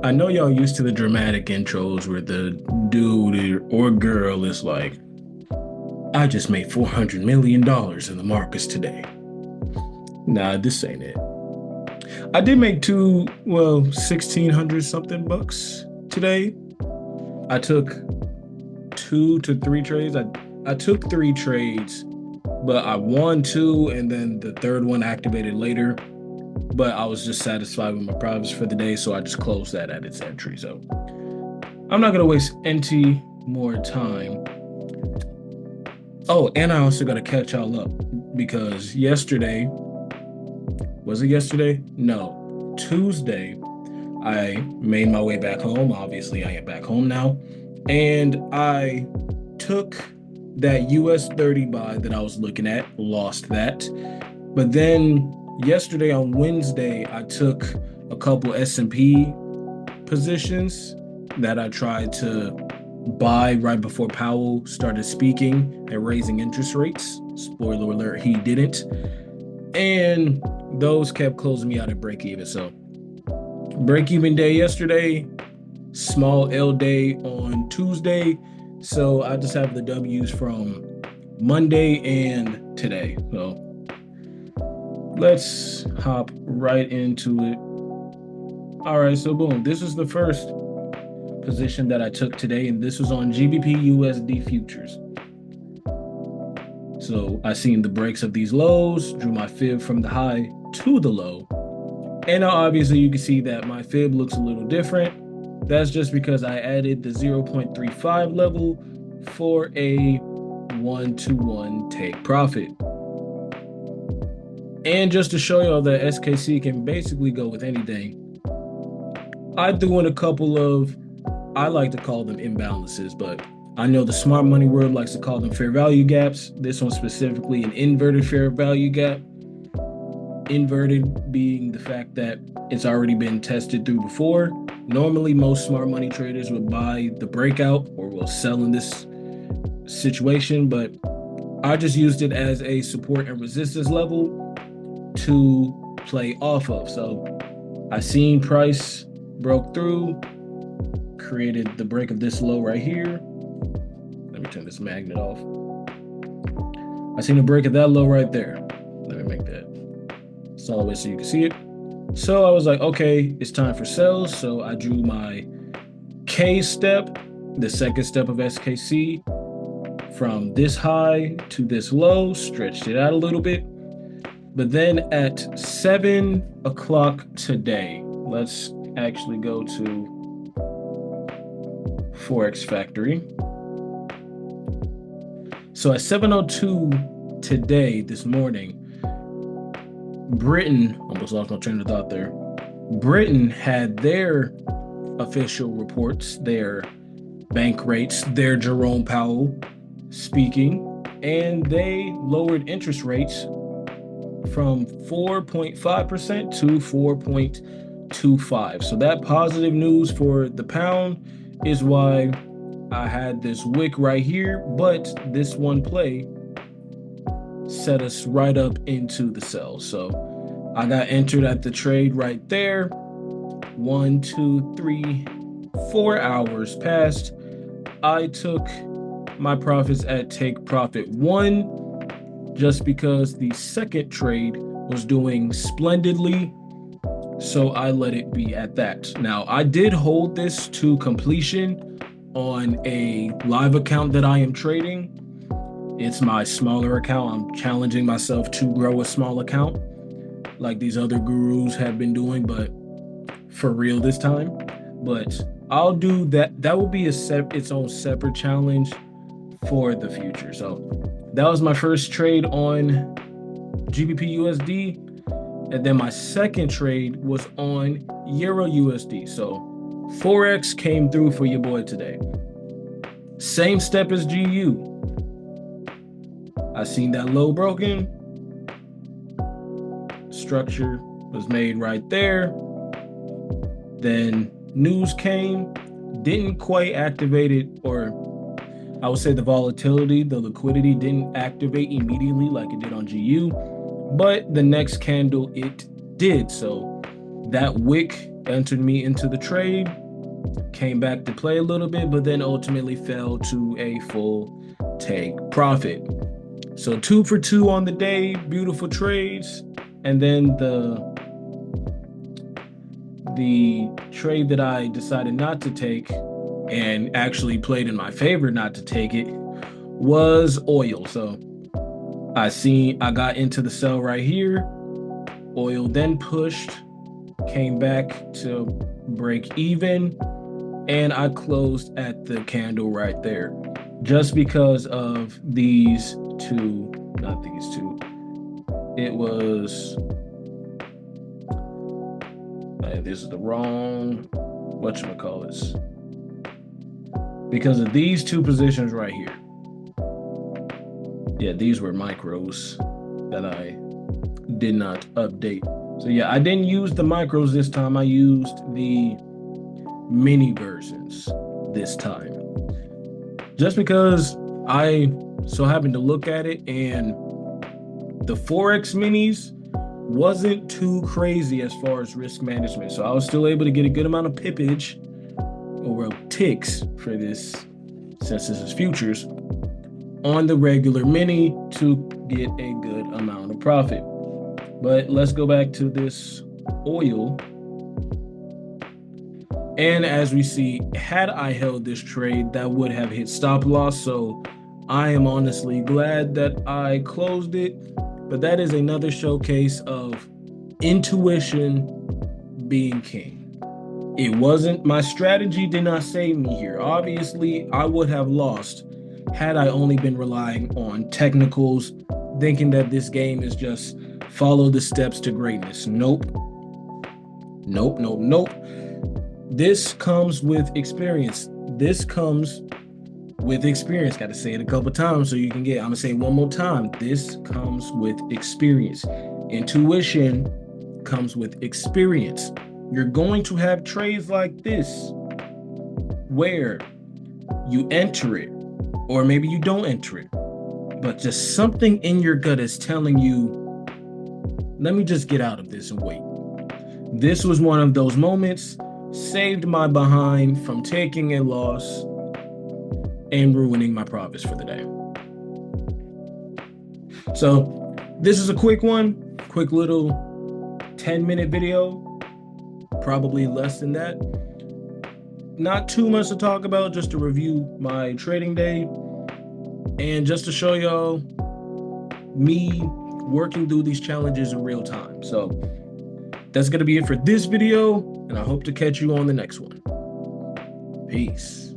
I know y'all used to the dramatic intros where the dude or girl is like, I just made $400 million in the markets today. Nah, this ain't it. I did make 1,600 something bucks today. I took 2 to 3 trades. I took 3 trades, but I won two, and then the third one activated later. But I was just satisfied with my profits for the day, so I just closed that at its entry. So I'm not gonna waste any more time. Oh, and I also gotta catch y'all up because yesterday, was it yesterday? No, Tuesday, I made my way back home. Obviously, I am back home now. And I took that US 30 buy that I was looking at, lost that. But then yesterday on Wednesday, I took a couple S&P positions that I tried to buy right before Powell started speaking and raising interest rates. Spoiler alert, he didn't. And those kept closing me out at break even. So break even day yesterday, small L day on Tuesday. So I just have the W's from Monday and today. So let's hop right into it. All right, so boom, this is the first position that I took today, and this was on GBP USD futures. So I seen the breaks of these lows, drew my fib from the high to the low. And now obviously you can see that my fib looks a little different. That's just because I added the 0.35 level for a 1-to-1 take profit. And just to show y'all that SKC can basically go with anything, I threw in a couple of, I like to call them imbalances, but I know the smart money world likes to call them fair value gaps. This one specifically an inverted fair value gap. Inverted being the fact that it's already been tested through before. Normally, most smart money traders would buy the breakout or will sell in this situation, but I just used it as a support and resistance level to play off of. So I seen price broke through, created the break of this low right here. Let me turn this magnet off. I seen a break of that low right there. Let me make that solid so you can see it. So I was like, okay, it's time for sells. So I drew my K step, the second step of SKC, from this high to this low, stretched it out a little bit. But then at 7 o'clock today, let's actually go to Forex Factory. So at 7:02 today, this morning, Britain, almost lost my train of thought there. Britain had their official reports, their bank rates, their Jerome Powell speaking, and they lowered interest rates from 4.5% to 4.25. So that positive news for the pound is why I had this wick right here, but this one play set us right up into the sell. So I got entered at the trade right there. 1, 2, 3, 4 hours passed. I took my profits at take profit 1 just because the second trade was doing splendidly. So I let it be at that. Now, I did hold this to completion on a live account that I am trading. It's my smaller account. I'm challenging myself to grow a small account like these other gurus have been doing, but for real this time. But I'll do that. That will be its own separate challenge for the future. So that was my first trade on GBP USD. And then my second trade was on Euro USD. So Forex came through for your boy today. Same step as GU. I seen that low broken. Structure was made right there. Then news came, didn't quite activate it, or I would say the volatility, the liquidity didn't activate immediately like it did on GU, but the next candle it did. So That wick entered me into the trade, came back to play a little bit, but then ultimately fell to a full take profit. So 2 for 2 on the day, beautiful trades. And then the trade that I decided not to take and actually played in my favor not to take it was oil. So I got into the sell right here. Oil then pushed, came back to break even, and I closed at the candle right there. Just because of these two, not these two. It was this is the wrong whatchamacallits. Because of these two positions right here. Yeah, these were micros that I did not update. So yeah, I didn't use the micros this time. I used the mini versions this time. Just because I so happened to look at it and the Forex minis wasn't too crazy as far as risk management. So I was still able to get a good amount of pippage, or well, ticks for this, since this is futures, on the regular mini to get a good amount of profit. But let's go back to this oil. And as we see, had I held this trade, that would have hit stop loss. So I am honestly glad that I closed it. But that is another showcase of intuition being king. It wasn't, my strategy did not save me here. Obviously, I would have lost had I only been relying on technicals, thinking that this game is just follow the steps to greatness. Nope. Nope, nope, nope. This comes with experience. This comes with experience. Got to say it a couple times so you can get. I'm gonna say it one more time. This comes with experience. Intuition comes with experience. You're going to have trades like this where you enter it, or maybe you don't enter it, but just something in your gut is telling you, let me just get out of this and wait. This was one of those moments, saved my behind from taking a loss and ruining my profits for the day. So this is a quick one, quick little 10-minute video, probably less than that. Not too much to talk about, just to review my trading day and just to show y'all me working through these challenges in real time. So that's going to be it for this video, and I hope to catch you on the next one. Peace.